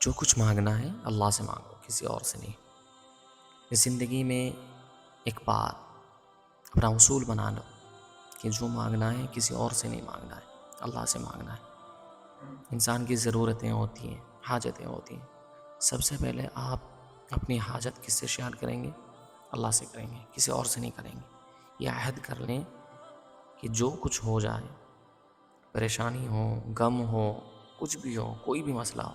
جو کچھ مانگنا ہے اللہ سے مانگو، کسی اور سے نہیں۔ زندگی میں ایک بات اپنا اصول بنا لو کہ جو مانگنا ہے کسی اور سے نہیں مانگنا ہے، اللہ سے مانگنا ہے۔ انسان کی ضرورتیں ہوتی ہیں، حاجتیں ہوتی ہیں۔ سب سے پہلے آپ اپنی حاجت کس سے شیئر کریں گے؟ اللہ سے کریں گے، کسی اور سے نہیں کریں گے۔ یہ عہد کر لیں کہ جو کچھ ہو جائے، پریشانی ہو، غم ہو، کچھ بھی ہو، کوئی بھی مسئلہ ہو،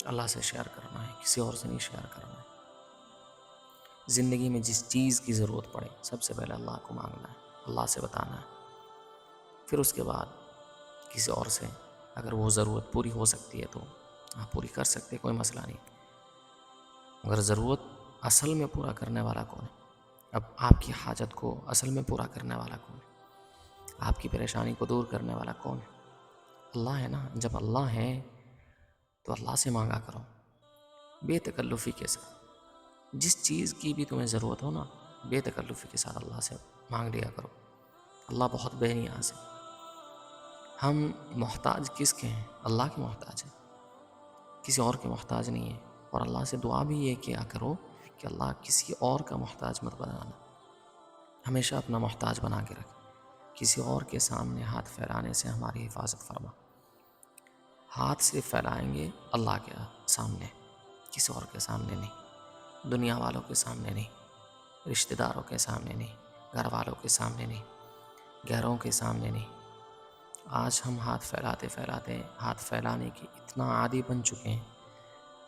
اللہ سے شیئر کرنا ہے، کسی اور سے نہیں شیئر کرنا ہے۔ زندگی میں جس چیز کی ضرورت پڑے سب سے پہلے اللہ کو مانگنا ہے، اللہ سے بتانا ہے۔ پھر اس کے بعد کسی اور سے اگر وہ ضرورت پوری ہو سکتی ہے تو آپ پوری کر سکتے، کوئی مسئلہ نہیں۔ مگر ضرورت اصل میں پورا کرنے والا کون ہے؟ اب آپ کی حاجت کو اصل میں پورا کرنے والا کون ہے؟ آپ کی پریشانی کو دور کرنے والا کون ہے؟ اللہ ہے نا۔ جب اللہ ہے تو اللہ سے مانگا کرو بے تکلفی کے ساتھ۔ جس چیز کی بھی تمہیں ضرورت ہو نا، بے تکلفی کے ساتھ اللہ سے مانگ لیا کرو۔ اللہ بہت بے نیاز ہے۔ ہم محتاج کس کے ہیں؟ اللہ کے محتاج ہیں، کسی اور کے محتاج نہیں ہے۔ اور اللہ سے دعا بھی یہ کیا کرو کہ اللہ کسی اور کا محتاج مت بنانا، ہمیشہ اپنا محتاج بنا کے رکھ۔ کسی اور کے سامنے ہاتھ پھیلانے سے ہماری حفاظت فرما۔ ہاتھ صرف پھیلائیں گے اللہ کے سامنے، کسی اور کے سامنے نہیں، دنیا والوں کے سامنے نہیں، رشتہ داروں کے سامنے نہیں، گھر والوں کے سامنے نہیں، غیروں کے سامنے نہیں۔ آج ہم ہاتھ پھیلاتے پھیلاتے ہاتھ پھیلانے کے اتنا عادی بن چکے ہیں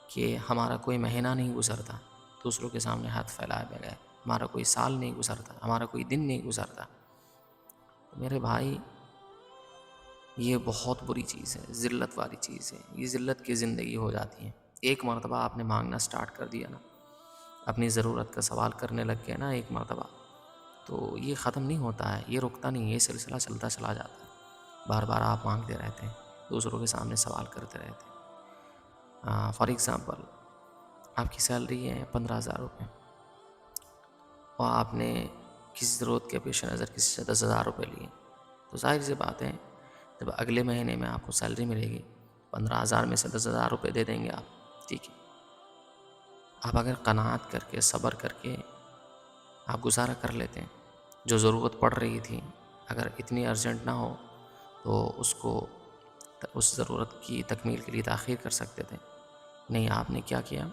کہ ہمارا کوئی مہینہ نہیں گزرتا دوسروں کے سامنے ہاتھ پھیلائے بغیر، ہمارا کوئی سال نہیں گزرتا، ہمارا کوئی دن نہیں گزرتا۔ میرے بھائی، یہ بہت بری چیز ہے، ذلت والی چیز ہے، یہ ذلت کی زندگی ہو جاتی ہے۔ ایک مرتبہ آپ نے مانگنا سٹارٹ کر دیا نا، اپنی ضرورت کا سوال کرنے لگ گیا نا ایک مرتبہ، تو یہ ختم نہیں ہوتا ہے، یہ رکتا نہیں ہے، یہ سلسلہ چلتا چلا جاتا ہے۔ بار بار آپ مانگتے رہتے ہیں، دوسروں کے سامنے سوال کرتے رہتے ہیں۔ فار ایگزامپل، آپ کی سیلری ہے 15,000 روپے، اور آپ نے کسی ضرورت کے پیش نظر کسی سے 10,000 روپے لیے، تو ظاہر سی بات ہے جب اگلے مہینے میں آپ کو سیلری ملے گی 15,000 میں سے 10,000 روپے دے دیں گے آپ، ٹھیک ہے۔ آپ اگر قناعت کر کے صبر کر کے آپ گزارا کر لیتے ہیں، جو ضرورت پڑ رہی تھی اگر اتنی ارجنٹ نہ ہو تو اس ضرورت کی تکمیل کے لیے تاخیر کر سکتے تھے۔ نہیں، آپ نے کیا کیا؟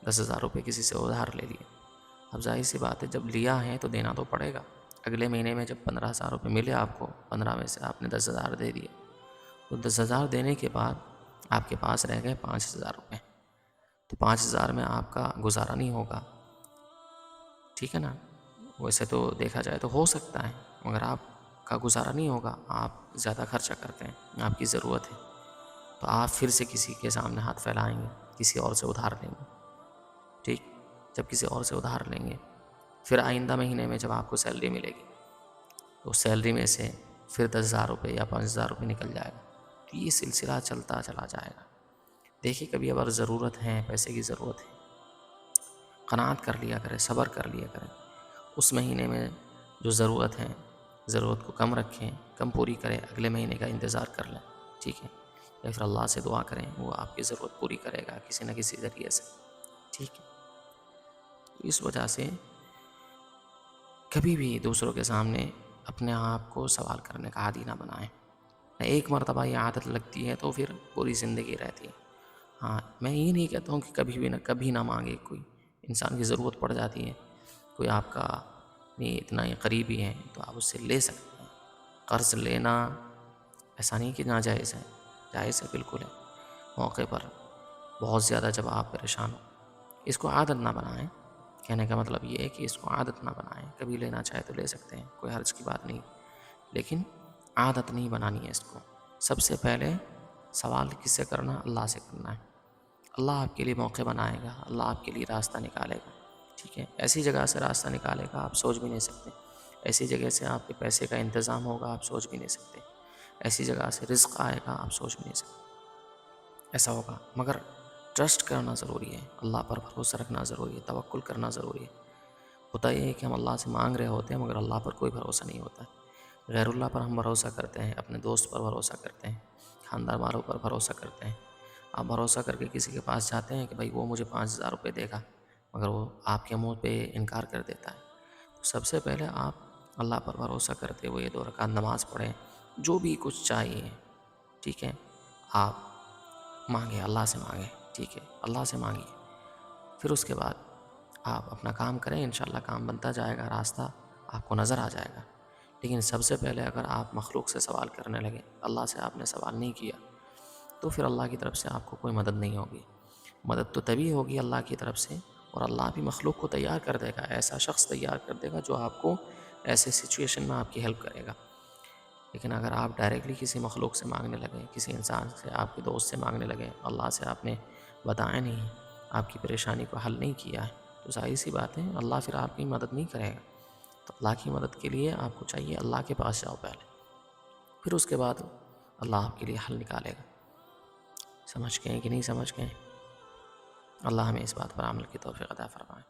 10,000 روپے کسی سے ادھار لے لیے۔ اب ظاہر سی بات ہے جب لیا ہے تو دینا تو پڑے گا۔ اگلے مہینے میں جب 15,000 روپے ملے آپ کو، 15 میں سے آپ نے 10,000 دے دیے، تو 10,000 دینے کے بعد آپ کے پاس رہ گئے 5,000 روپے۔ تو 5,000 میں آپ کا گزارا نہیں ہوگا، ٹھیک ہے نا۔ ویسے تو دیکھا جائے تو ہو سکتا ہے، مگر آپ کا گزارا نہیں ہوگا، آپ زیادہ خرچہ کرتے ہیں، آپ کی ضرورت ہے، تو آپ پھر سے کسی کے سامنے ہاتھ پھیلائیں گے، کسی اور سے ادھار لیں گے، ٹھیک۔ جب کسی اور سے ادھار لیں گے، پھر آئندہ مہینے میں جب آپ کو سیلری ملے گی تو سیلری میں سے پھر 10,000 روپے یا 5,000 روپے نکل جائے گا، تو یہ سلسلہ چلتا چلا جائے گا۔ دیکھیے کبھی اگر ضرورت ہے، پیسے کی ضرورت ہے، قناعت کر لیا کریں، صبر کر لیا کریں۔ اس مہینے میں جو ضرورت ہے، ضرورت کو کم رکھیں، کم پوری کریں، اگلے مہینے کا انتظار کر لیں، ٹھیک ہے۔ یا پھر اللہ سے دعا کریں، وہ آپ کی ضرورت پوری کرے گا کسی نہ کسی ذریعے سے، ٹھیک ہے۔ اس وجہ سے کبھی بھی دوسروں کے سامنے اپنے آپ کو سوال کرنے کا عادی نہ بنائیں۔ ایک مرتبہ یہ عادت لگتی ہے تو پھر پوری زندگی رہتی ہے۔ ہاں، میں یہ نہیں کہتا ہوں کہ کبھی نہ مانگے، کوئی انسان کی ضرورت پڑ جاتی ہے، کوئی آپ کا نہیں اتنا ہی قریبی ہے تو آپ اس سے لے سکتے ہیں۔ قرض لینا ایسا نہیں کہ ناجائز ہے، جائز ہے، بالکل ہے۔ موقع پر بہت زیادہ جب آپ پریشان ہو، اس کو عادت نہ بنائیں۔ کہنے کا مطلب یہ ہے کہ اس کو عادت نہ بنائیں، کبھی لینا چاہے تو لے سکتے ہیں، کوئی حرج کی بات نہیں، لیکن عادت نہیں بنانی ہے اس کو۔ سب سے پہلے سوال کس سے کرنا؟ اللہ سے کرنا ہے۔ اللہ آپ کے لیے موقع بنائے گا، اللہ آپ کے لیے راستہ نکالے گا، ٹھیک ہے۔ ایسی جگہ سے راستہ نکالے گا آپ سوچ بھی نہیں سکتے، ایسی جگہ سے آپ کے پیسے کا انتظام ہوگا آپ سوچ بھی نہیں سکتے، ایسی جگہ سے رزق آئے گا آپ سوچ بھی نہیں سکتے، ایسا ہوگا۔ مگر ٹرسٹ کرنا ضروری ہے، اللہ پر بھروسہ رکھنا ضروری ہے، توکل کرنا ضروری ہے۔ ہوتا یہ ہے کہ ہم اللہ سے مانگ رہے ہوتے ہیں مگر اللہ پر کوئی بھروسہ نہیں ہوتا ہے۔ غیر اللہ پر ہم بھروسہ کرتے ہیں، اپنے دوست پر بھروسہ کرتے ہیں، خاندان والوں پر بھروسہ کرتے ہیں، آپ بھروسہ کر کے کسی کے پاس جاتے ہیں کہ بھائی وہ مجھے 5,000 روپے دے گا، مگر وہ آپ کے منہ پہ انکار کر دیتا ہے. تو سب سے پہلے آپ اللہ پر بھروسہ کرتے ہوئے 2 رکعت نماز پڑھیں. جو بھی کچھ چاہیے، ٹھیک ہے، آپ مانگیں، اللہ سے مانگیں، ٹھیک ہے، اللہ سے مانگیے. پھر اس کے بعد آپ اپنا کام کریں، انشاءاللہ کام بنتا جائے گا، راستہ آپ کو نظر آ جائے گا. لیکن سب سے پہلے اگر آپ مخلوق سے سوال کرنے لگے، اللہ سے آپ نے سوال نہیں کیا، تو پھر اللہ کی طرف سے آپ کو کوئی مدد نہیں ہوگی. مدد تو تبھی ہوگی اللہ کی طرف سے، اور اللہ بھی مخلوق کو تیار کر دے گا، ایسا شخص تیار کر دے گا جو آپ کو ایسے سچویشن میں آپ کی ہیلپ کرے گا. لیکن اگر آپ ڈائریکٹلی کسی مخلوق سے مانگنے لگے، کسی انسان سے، آپ کے دوست سے مانگنے لگے، اللہ سے آپ نے بتایا نہیں، آپ کی پریشانی کو حل نہیں کیا ہے، تو ظاہر سی بات ہے اللہ پھر آپ کی مدد نہیں کرے گا. تو اللہ کی مدد کے لیے آپ کو چاہیے اللہ کے پاس جاؤ پہلے، پھر اس کے بعد اللہ آپ کے لیے حل نکالے گا. سمجھ گئے کہ نہیں سمجھ گئے؟ اللہ ہمیں اس بات پر عمل کی توفیق عطا فرمائے.